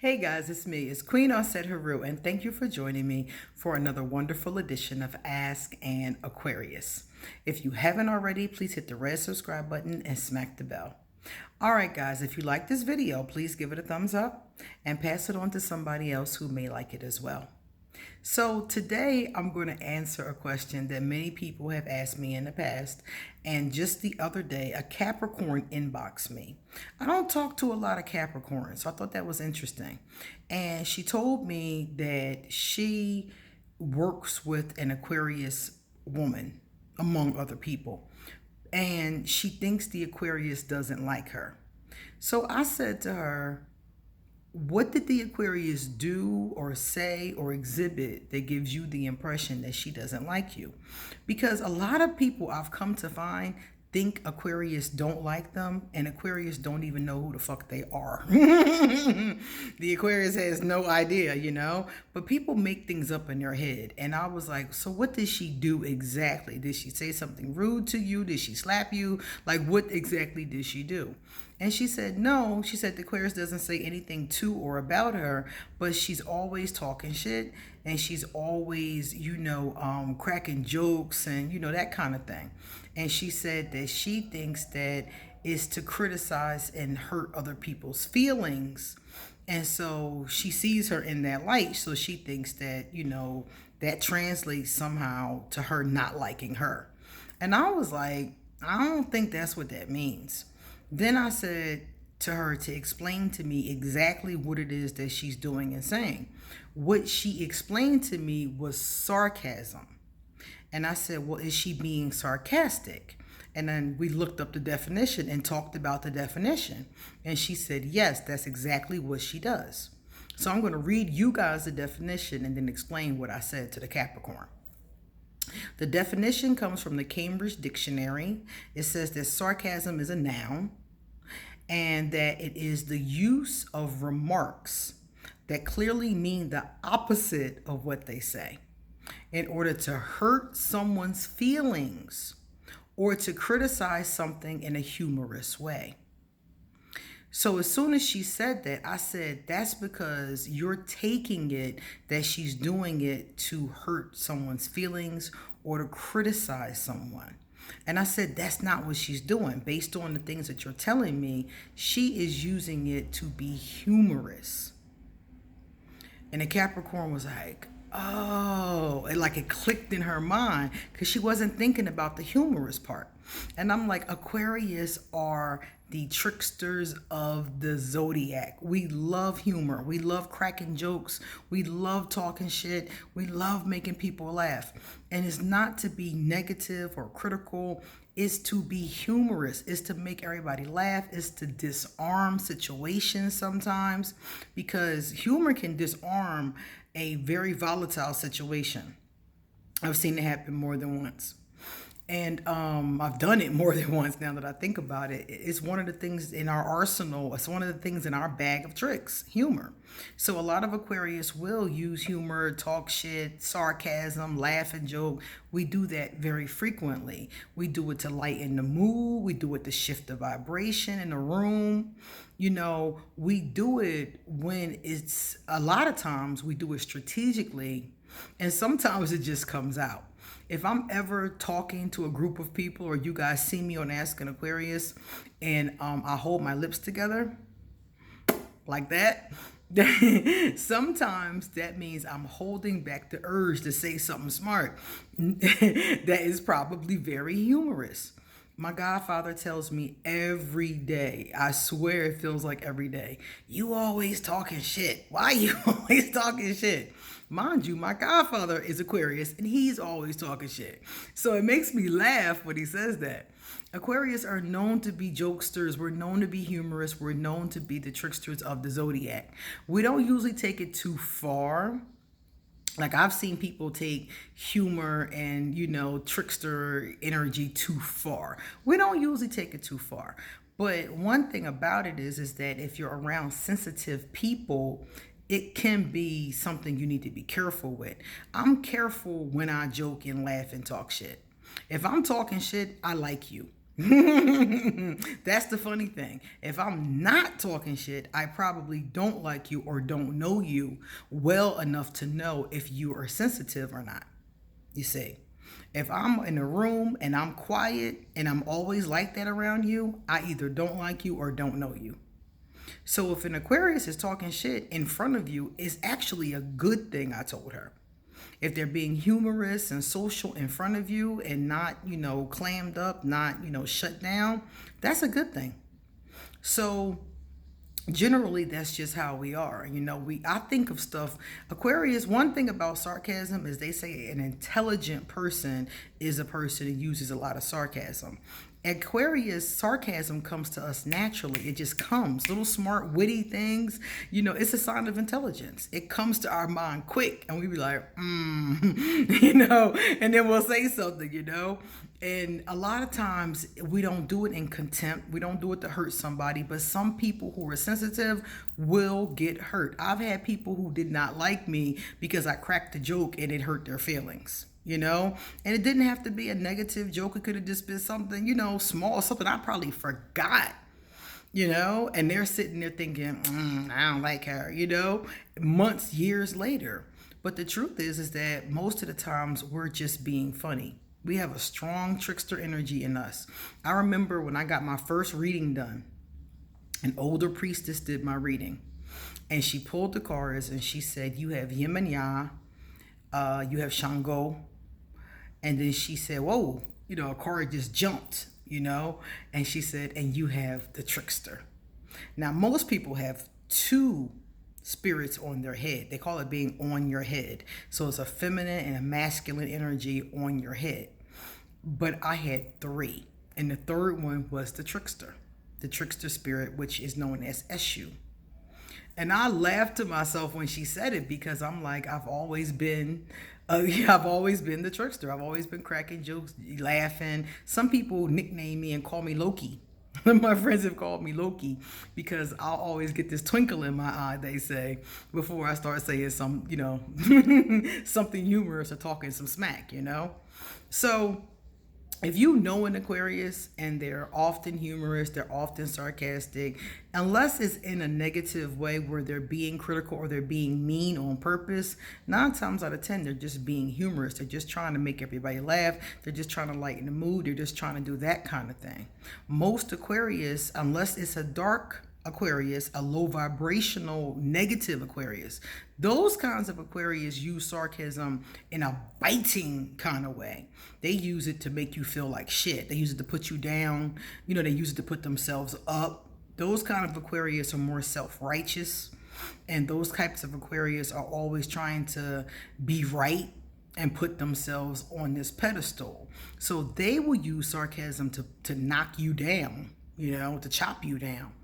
Hey guys, it's me. It's Queen Offset Haru, and thank you for joining me for another wonderful edition of Ask an Aquarius. If you haven't already, please hit the red subscribe button and smack the bell. All right, guys, if you like this video, please give it a thumbs up and pass it on to somebody else who may like it as well. So today I'm going to answer a question that many people have asked me in the past. And just the other day, a Capricorn inboxed me. I don't talk to a lot of Capricorns, so I thought that was interesting. And she told me that she works with an Aquarius woman, among other people. And she thinks the Aquarius doesn't like her. So I said to her, what did the Aquarius do or say or exhibit that gives you the impression that she doesn't like you? Because a lot of people I've come to find think Aquarius don't like them, and Aquarius don't even know who the fuck they are. The Aquarius has no idea, but people make things up in their head. And I was like, so what did she do exactly? Did she say something rude to you? Did she slap you? Like, what exactly did she do? And she said, no. She said the Aquarius doesn't say anything to or about her, but she's always talking shit, and she's always, cracking jokes and, that kind of thing. And she said that she thinks that is to criticize and hurt other people's feelings. And so she sees her in that light. So she thinks that, that translates somehow to her not liking her. And I was like, I don't think that's what that means. Then I said to her to explain to me exactly what it is that she's doing and saying. What she explained to me was sarcasm. And I said, well, is she being sarcastic? And then we looked up the definition and talked about the definition. And she said, yes, that's exactly what she does. So I'm going to read you guys the definition and then explain what I said to the Capricorn. The definition comes from the Cambridge Dictionary. It says that sarcasm is a noun, and that it is the use of remarks that clearly mean the opposite of what they say in order to hurt someone's feelings or to criticize something in a humorous way. So as soon as she said that, I said, that's because you're taking it that she's doing it to hurt someone's feelings or to criticize someone. And I said, that's not what she's doing. Based on the things that you're telling me, she is using it to be humorous. And the Capricorn was like, oh, and like it clicked in her mind because she wasn't thinking about the humorous part. And I'm like, Aquarius are the tricksters of the zodiac. We love humor. We love cracking jokes. We love talking shit. We love making people laugh. And it's not to be negative or critical. It's to be humorous. It's to make everybody laugh. It's to disarm situations sometimes, because humor can disarm a very volatile situation. I've seen it happen more than once. And I've done it more than once now that I think about it. It's one of the things in our arsenal. It's one of the things in our bag of tricks, humor. So a lot of Aquarius will use humor, talk shit, sarcasm, laugh and joke. We do that very frequently. We do it to lighten the mood. We do it to shift the vibration in the room. We do it when it's, a lot of times we do it strategically, and sometimes it just comes out. If I'm ever talking to a group of people, or you guys see me on Ask an Aquarius, and I hold my lips together like that, sometimes that means I'm holding back the urge to say something smart that is probably very humorous. My godfather tells me every day, I swear it feels like every day, you always talking shit. Why are you always talking shit? Mind you, my godfather is Aquarius, and he's always talking shit. So it makes me laugh when he says that. Aquarius are known to be jokesters. We're known to be humorous. We're known to be the tricksters of the zodiac. We don't usually take it too far. Like, I've seen people take humor and, trickster energy too far. We don't usually take it too far. But one thing about it is that if you're around sensitive people, it can be something you need to be careful with. I'm careful when I joke and laugh and talk shit. If I'm talking shit, I like you. That's the funny thing. If I'm not talking shit, I probably don't like you or don't know you well enough to know if you are sensitive or not. You see, if I'm in a room and I'm quiet and I'm always like that around you, I either don't like you or don't know you. So if an Aquarius is talking shit in front of you, it's actually a good thing, I told her. If they're being humorous and social in front of you and not, clammed up, not, shut down, that's a good thing. So generally that's just how we are. I think of stuff. Aquarius, one thing about sarcasm is they say an intelligent person is a person who uses a lot of sarcasm. Aquarius, sarcasm comes to us naturally. It just comes. Little smart, witty things. It's a sign of intelligence. It comes to our mind quick, and we be like, and then we'll say something. And a lot of times we don't do it in contempt. We don't do it to hurt somebody, but some people who are sensitive will get hurt. I've had people who did not like me because I cracked a joke and it hurt their feelings. And it didn't have to be a negative joke. It could have just been something, small, something I probably forgot, and they're sitting there thinking, I don't like her, months, years later. But the truth is that most of the times we're just being funny. We have a strong trickster energy in us. I remember when I got my first reading done, an older priestess did my reading, and she pulled the cards and she said, you have Yin and Ya, you have Shango. And then she said, whoa, a card just jumped, and she said, and you have the trickster. Now, most people have two spirits on their head. They call it being on your head. So it's a feminine and a masculine energy on your head. But I had three. And the third one was the trickster spirit, which is known as Eshu. And I laughed to myself when she said it because I'm like, I've always been the trickster. I've always been cracking jokes, laughing. Some people nickname me and call me Loki. My friends have called me Loki because I'll always get this twinkle in my eye, they say, before I start saying some, something humorous or talking some smack, So if you know an Aquarius and they're often humorous, they're often sarcastic, unless it's in a negative way where they're being critical or they're being mean on purpose, 9 times out of 10, they're just being humorous. They're just trying to make everybody laugh. They're just trying to lighten the mood. They're just trying to do that kind of thing. Most Aquarius, unless it's a dark Aquarius, a low vibrational negative Aquarius, those kinds of Aquarius use sarcasm in a biting kind of way. They use it to make you feel like shit. They use it to put you down. They use it to put themselves up. Those kind of Aquarius are more self-righteous, and those types of Aquarius are always trying to be right and put themselves on this pedestal. So they will use sarcasm to knock you down, to chop you down.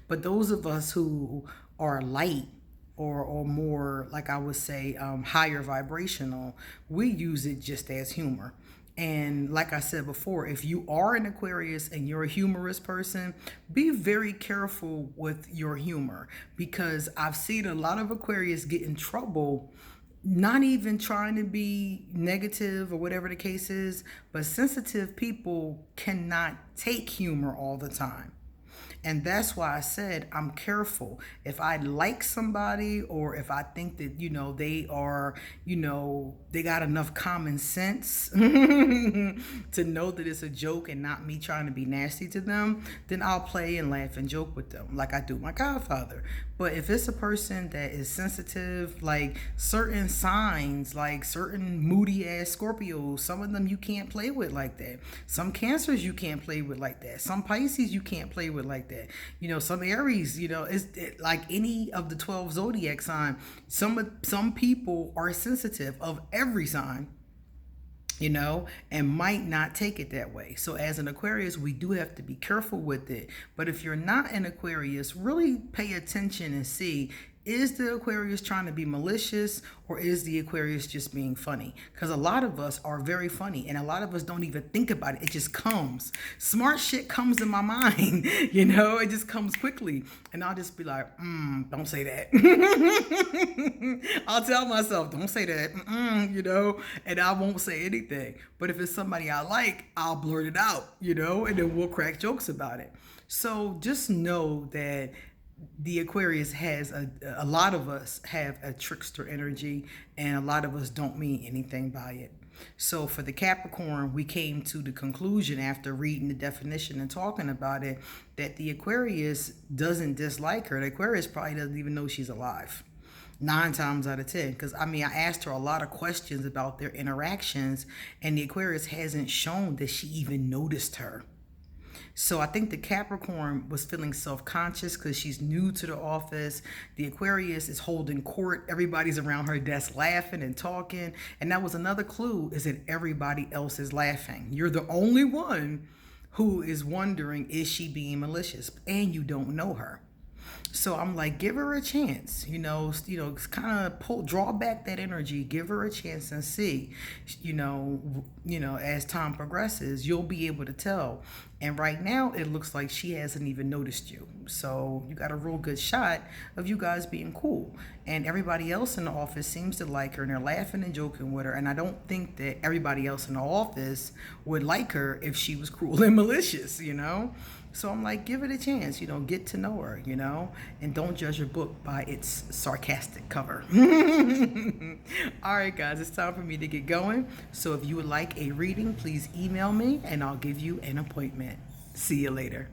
But those of us who are light or more, like I would say, higher vibrational, we use it just as humor. And like I said before, if you are an Aquarius and you're a humorous person, be very careful with your humor, because I've seen a lot of Aquarius get in trouble, not even trying to be negative or whatever the case is, but sensitive people cannot take humor all the time. And that's why I said I'm careful. If I like somebody, or if I think that, they are, they got enough common sense to know that it's a joke and not me trying to be nasty to them, then I'll play and laugh and joke with them like I do my godfather. But if it's a person that is sensitive, like certain signs, like certain moody ass Scorpios, some of them you can't play with like that. Some Cancers you can't play with like that. Some Pisces you can't play with like that. Some Aries, like any of the 12 zodiac sign. Some people are sensitive of every sign, and might not take it that way. So as an Aquarius, we do have to be careful with it. But if you're not an Aquarius, really pay attention and see, is the Aquarius trying to be malicious, or is the Aquarius just being funny? Because a lot of us are very funny, and a lot of us don't even think about it. It just comes. Smart shit comes in my mind, it just comes quickly. And I'll just be like, don't say that. I'll tell myself, don't say that, and I won't say anything. But if it's somebody I like, I'll blurt it out, and then we'll crack jokes about it. So just know that the Aquarius has a lot of us have a trickster energy, and a lot of us don't mean anything by it. So for the Capricorn, we came to the conclusion after reading the definition and talking about it that the Aquarius doesn't dislike her. The Aquarius probably doesn't even know she's alive. 9 times out of 10. Because I asked her a lot of questions about their interactions, and the Aquarius hasn't shown that she even noticed her. So I think the Capricorn was feeling self-conscious because she's new to the office. The Aquarius is holding court. Everybody's around her desk laughing and talking. And that was another clue, is that everybody else is laughing. You're the only one who is wondering, is she being malicious? And you don't know her. So I'm like, give her a chance, kind of draw back that energy, give her a chance and see, as time progresses, you'll be able to tell. And right now it looks like she hasn't even noticed you. So you got a real good shot of you guys being cool. And everybody else in the office seems to like her, and they're laughing and joking with her. And I don't think that everybody else in the office would like her if she was cruel and malicious, So I'm like, give it a chance, get to know her, and don't judge a book by its sarcastic cover. All right, guys, it's time for me to get going. So if you would like a reading, please email me and I'll give you an appointment. See you later.